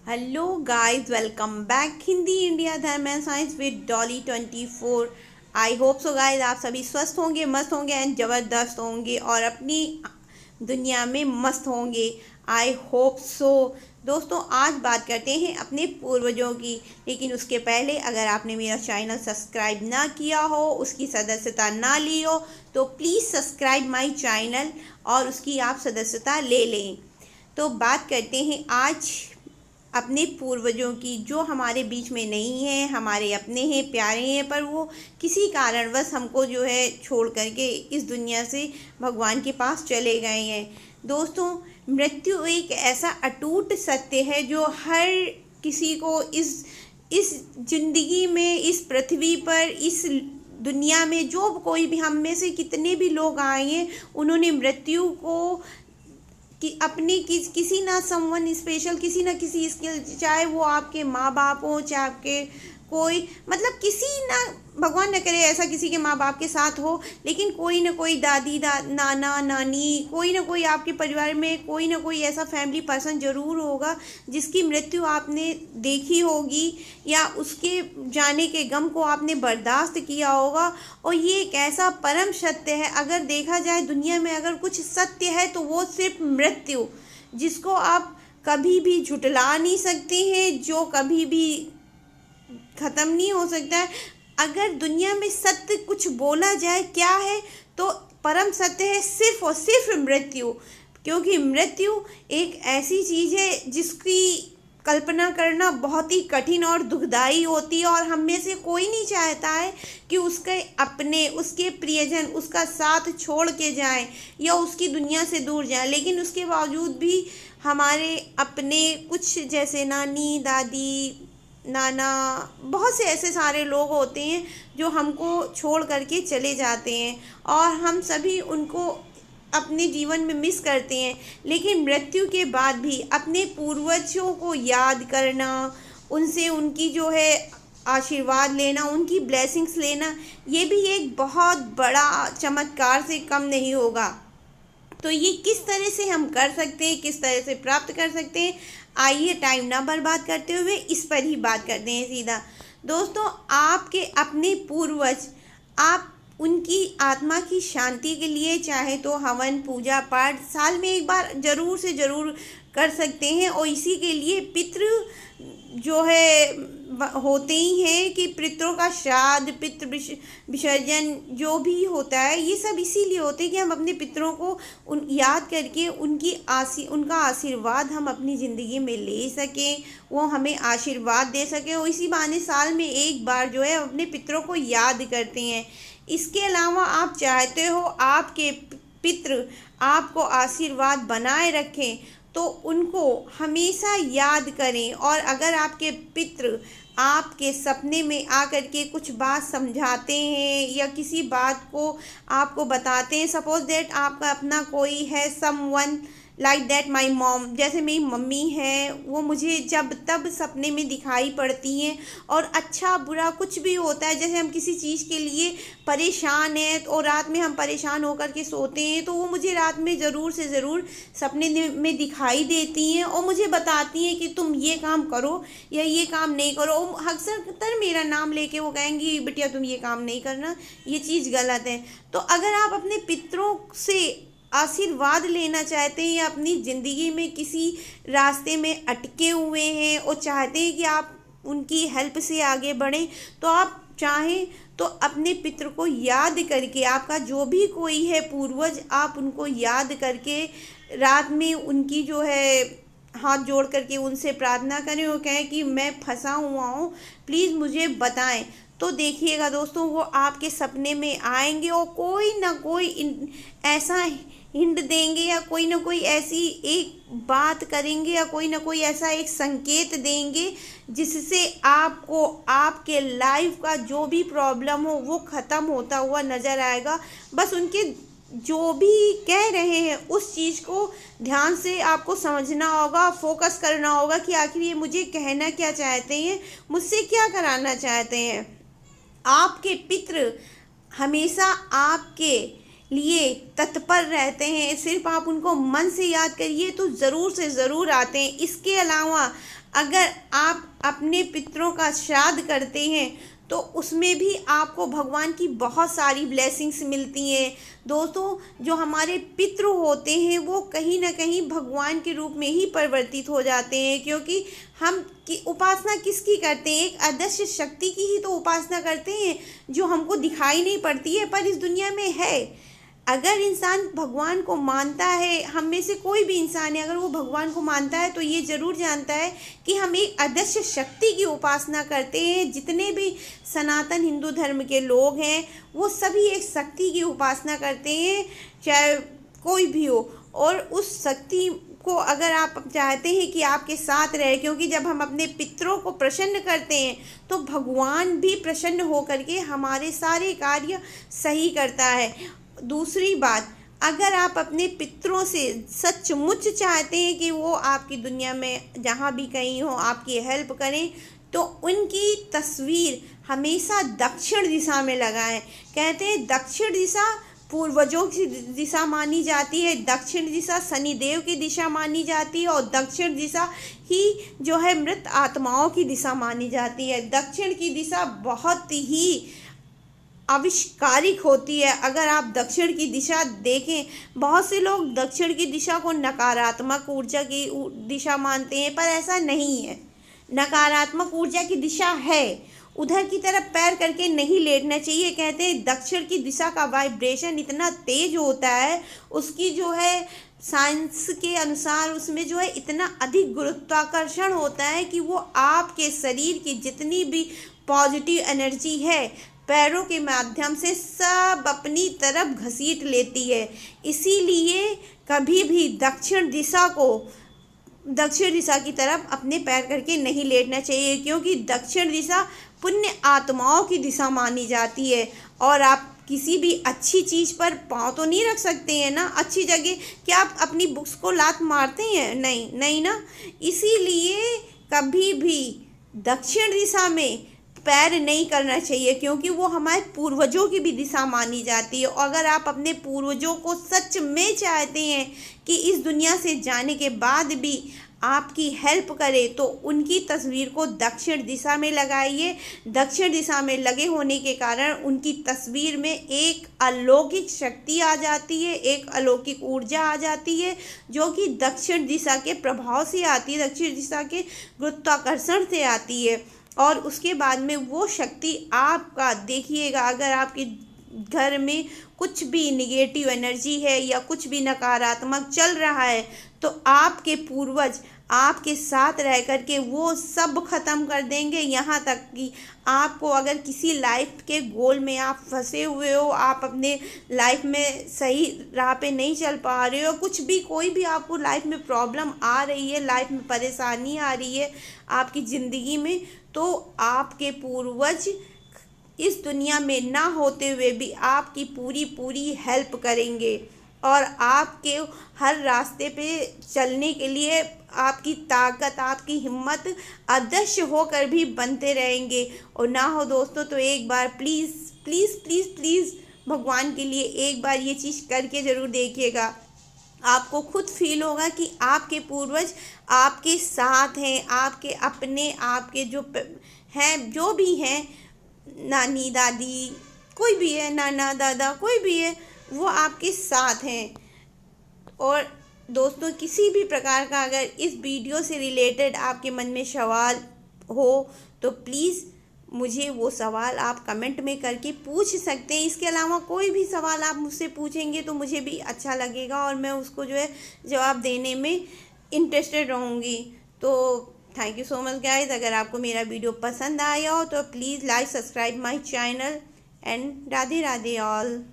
Hello guys, welcome back Hindi India Dharm and science with Dolly 24। I hope so guys, आप सभी स्वस्थ होंगे, मस्त होंगे एंड ज़बरदस्त होंगे और अपनी दुनिया में मस्त होंगे। आई होप सो। दोस्तों, आज बात करते हैं अपने पूर्वजों की। लेकिन उसके पहले अगर आपने मेरा चैनल सब्सक्राइब ना किया हो, उसकी सदस्यता ना ली हो, तो प्लीज़ सब्सक्राइब माई चैनल और उसकी आप सदस्यता ले लें। तो बात करते हैं आज अपने पूर्वजों की, जो हमारे बीच में नहीं है, हमारे अपने हैं, प्यारे हैं, पर वो किसी कारणवश हमको जो है छोड़ करके इस दुनिया से भगवान के पास चले गए हैं। दोस्तों, मृत्यु एक ऐसा अटूट सत्य है जो हर किसी को इस जिंदगी में, इस पृथ्वी पर, इस दुनिया में जो कोई भी, हम में से कितने भी लोग आए हैं, उन्होंने मृत्यु को कि अपने किसी ना समवन स्पेशल, किसी ना किसी इसके, चाहे वो आपके माँ बाप हो, चाहे आपके कोई, मतलब किसी ना, भगवान न करे ऐसा किसी के माँ बाप के साथ हो, लेकिन कोई ना कोई दादी नाना नानी, कोई ना कोई आपके परिवार में कोई ना कोई ऐसा फैमिली पर्सन ज़रूर होगा जिसकी मृत्यु आपने देखी होगी या उसके जाने के गम को आपने बर्दाश्त किया होगा। और ये एक ऐसा परम सत्य है, अगर देखा जाए दुनिया में अगर कुछ सत्य है तो वो सिर्फ मृत्यु, जिसको आप कभी भी झुटला नहीं सकते हैं, जो कभी भी ख़त्म नहीं हो सकता है। अगर दुनिया में सत्य कुछ बोला जाए क्या है, तो परम सत्य है सिर्फ और सिर्फ मृत्यु। क्योंकि मृत्यु एक ऐसी चीज़ है जिसकी कल्पना करना बहुत ही कठिन और दुखदाई होती है, और हम में से कोई नहीं चाहता है कि उसके अपने, उसके प्रियजन उसका साथ छोड़ के जाएं या उसकी दुनिया से दूर जाएं। लेकिन उसके बावजूद भी हमारे अपने कुछ, जैसे नानी दादी नाना, बहुत से ऐसे सारे लोग होते हैं जो हमको छोड़ करके चले जाते हैं और हम सभी उनको अपने जीवन में मिस करते हैं। लेकिन मृत्यु के बाद भी अपने पूर्वजों को याद करना, उनसे उनकी जो है आशीर्वाद लेना, उनकी ब्लेसिंग्स लेना, ये भी एक बहुत बड़ा चमत्कार से कम नहीं होगा। तो ये किस तरह से हम कर सकते हैं, किस तरह से प्राप्त कर सकते हैं, आइए टाइम ना बर्बाद करते हुए इस पर ही बात करते हैं सीधा। दोस्तों, आपके अपने पूर्वज, आप उनकी आत्मा की शांति के लिए चाहे तो हवन पूजा पाठ साल में एक बार ज़रूर से ज़रूर कर सकते हैं। और इसी के लिए पितृ जो है होते ही हैं कि पितरों का श्राद्ध, पितृ विसर्जन जो भी होता है, ये सब इसीलिए होते हैं कि हम अपने पितरों को याद करके उनका आशीर्वाद हम अपनी ज़िंदगी में ले सकें, वो हमें आशीर्वाद दे सकें। और इसी बहाने साल में एक बार जो है अपने पितरों को याद करते हैं। इसके अलावा आप चाहते हो आपके पितृ आपको आशीर्वाद बनाए रखें, तो उनको हमेशा याद करें। और अगर आपके पितृ आपके सपने में आकर के कुछ बात समझाते हैं या किसी बात को आपको बताते हैं, सपोज दैट आपका अपना कोई है, someone like that my mom, जैसे मेरी मम्मी है, वो मुझे जब तब सपने में दिखाई पड़ती हैं। और अच्छा बुरा कुछ भी होता है, जैसे हम किसी चीज़ के लिए परेशान हैं और रात में हम परेशान होकर के सोते हैं, तो वो मुझे रात में ज़रूर से ज़रूर सपने में दिखाई देती हैं और मुझे बताती हैं कि तुम ये काम करो या ये काम नहीं करो। अक्सर मेरा नाम लेके वो कहेंगी, बिटिया तुम ये काम नहीं करना, ये चीज़ गलत है। तो अगर आप अपने पितरों से आशीर्वाद लेना चाहते हैं या अपनी ज़िंदगी में किसी रास्ते में अटके हुए हैं और चाहते हैं कि आप उनकी हेल्प से आगे बढ़ें, तो आप चाहें तो अपने पितृ को याद करके, आपका जो भी कोई है पूर्वज, आप उनको याद करके रात में उनकी जो है हाथ जोड़ करके उनसे प्रार्थना करें और कहें कि मैं फंसा हुआ हूँ, प्लीज़ मुझे बताएं। तो देखिएगा दोस्तों, वो आपके सपने में आएंगे और कोई ना कोई ऐसा हिंट देंगे या कोई ना कोई ऐसी एक बात करेंगे या कोई ना कोई ऐसा एक संकेत देंगे जिससे आपको आपके लाइफ का जो भी प्रॉब्लम हो वो ख़त्म होता हुआ नज़र आएगा। बस उनके जो भी कह रहे हैं उस चीज़ को ध्यान से आपको समझना होगा, फोकस करना होगा कि आखिर ये मुझे कहना क्या चाहते हैं, मुझसे क्या कराना चाहते हैं। आपके पितृ हमेशा आपके लिए तत्पर रहते हैं, सिर्फ आप उनको मन से याद करिए तो ज़रूर से ज़रूर आते हैं। इसके अलावा अगर आप अपने पितरों का श्राद्ध करते हैं तो उसमें भी आपको भगवान की बहुत सारी ब्लेसिंग्स मिलती हैं। दोस्तों, जो हमारे पितृ होते हैं वो कहीं ना कहीं भगवान के रूप में ही परिवर्तित हो जाते हैं, क्योंकि हम की उपासना किसकी करते हैं? एक अदृश्य शक्ति की ही तो उपासना करते हैं, जो हमको दिखाई नहीं पड़ती है पर इस दुनिया में है। अगर इंसान भगवान को मानता है, हम में से कोई भी इंसान है, अगर वो भगवान को मानता है तो ये ज़रूर जानता है कि हम एक अदृश्य शक्ति की उपासना करते हैं। जितने भी सनातन हिंदू धर्म के लोग हैं वो सभी एक शक्ति की उपासना करते हैं, चाहे कोई भी हो। और उस शक्ति को अगर आप चाहते हैं कि आपके साथ रहे, क्योंकि जब हम अपने पितरों को प्रसन्न करते हैं तो भगवान भी प्रसन्न होकर के हमारे सारे कार्य सही करता है। दूसरी बात, अगर आप अपने पितरों से सचमुच चाहते हैं कि वो आपकी दुनिया में जहाँ भी कहीं हो आपकी हेल्प करें, तो उनकी तस्वीर हमेशा दक्षिण दिशा में लगाएं। कहते हैं दक्षिण दिशा पूर्वजों की दिशा मानी जाती है, दक्षिण दिशा शनिदेव की दिशा मानी जाती है, और दक्षिण दिशा ही जो है मृत आत्माओं की दिशा मानी जाती है। दक्षिण की दिशा बहुत ही आविष्कारिक होती है। अगर आप दक्षिण की दिशा देखें, बहुत से लोग दक्षिण की दिशा को नकारात्मक ऊर्जा की दिशा मानते हैं, पर ऐसा नहीं है। नकारात्मक ऊर्जा की दिशा है, उधर की तरफ पैर करके नहीं लेटना चाहिए। कहते हैं दक्षिण की दिशा का वाइब्रेशन इतना तेज होता है, उसकी जो है साइंस के अनुसार उसमें जो है इतना अधिक गुरुत्वाकर्षण होता है कि वो आपके शरीर की जितनी भी पॉजिटिव एनर्जी है पैरों के माध्यम से सब अपनी तरफ घसीट लेती है। इसीलिए कभी भी दक्षिण दिशा की तरफ अपने पैर करके नहीं लेटना चाहिए, क्योंकि दक्षिण दिशा पुण्य आत्माओं की दिशा मानी जाती है। और आप किसी भी अच्छी चीज़ पर पाँव तो नहीं रख सकते हैं ना, अच्छी जगह। क्या आप अपनी बुक्स को लात मारते हैं? नहीं नहीं ना। इसीलिए कभी भी दक्षिण दिशा में पैर नहीं करना चाहिए, क्योंकि वो हमारे पूर्वजों की भी दिशा मानी जाती है। और अगर आप अपने पूर्वजों को सच में चाहते हैं कि इस दुनिया से जाने के बाद भी आपकी हेल्प करे, तो उनकी तस्वीर को दक्षिण दिशा में लगाइए। दक्षिण दिशा में लगे होने के कारण उनकी तस्वीर में एक अलौकिक शक्ति आ जाती है, एक अलौकिक ऊर्जा आ जाती है, जो कि दक्षिण दिशा के प्रभाव से आती है, दक्षिण दिशा के गुरुत्वाकर्षण से आती है। और उसके बाद में वो शक्ति आपका, देखिएगा, अगर आपके घर में कुछ भी निगेटिव एनर्जी है या कुछ भी नकारात्मक चल रहा है, तो आपके पूर्वज आपके साथ रह कर के वो सब ख़त्म कर देंगे। यहाँ तक कि आपको अगर किसी लाइफ के गोल में आप फंसे हुए हो, आप अपने लाइफ में सही राह पे नहीं चल पा रहे हो, कुछ भी कोई भी आपको लाइफ में प्रॉब्लम आ रही है, लाइफ में परेशानी आ रही है आपकी ज़िंदगी में, तो आपके पूर्वज इस दुनिया में ना होते हुए भी आपकी पूरी हेल्प करेंगे और आपके हर रास्ते पे चलने के लिए आपकी ताकत, आपकी हिम्मत अदृश्य होकर भी बनते रहेंगे। और ना हो दोस्तों तो एक बार प्लीज़ प्लीज़ प्लीज़ प्लीज़ भगवान के लिए एक बार ये चीज़ करके ज़रूर देखिएगा। आपको खुद फील होगा कि आपके पूर्वज आपके साथ हैं, आपके अपने, आपके जो हैं, जो भी हैं, नानी दादी कोई भी है, नाना दादा कोई भी है, वो आपके साथ हैं। और दोस्तों, किसी भी प्रकार का अगर इस वीडियो से रिलेटेड आपके मन में सवाल हो तो प्लीज़ मुझे वो सवाल आप कमेंट में करके पूछ सकते हैं। इसके अलावा कोई भी सवाल आप मुझसे पूछेंगे तो मुझे भी अच्छा लगेगा और मैं उसको जो है जवाब देने में इंटरेस्टेड रहूँगी। तो thank you so much guys. अगर आपको मेरा वीडियो पसंद आया हो तो please like, subscribe my channel and Radhe Radhe all.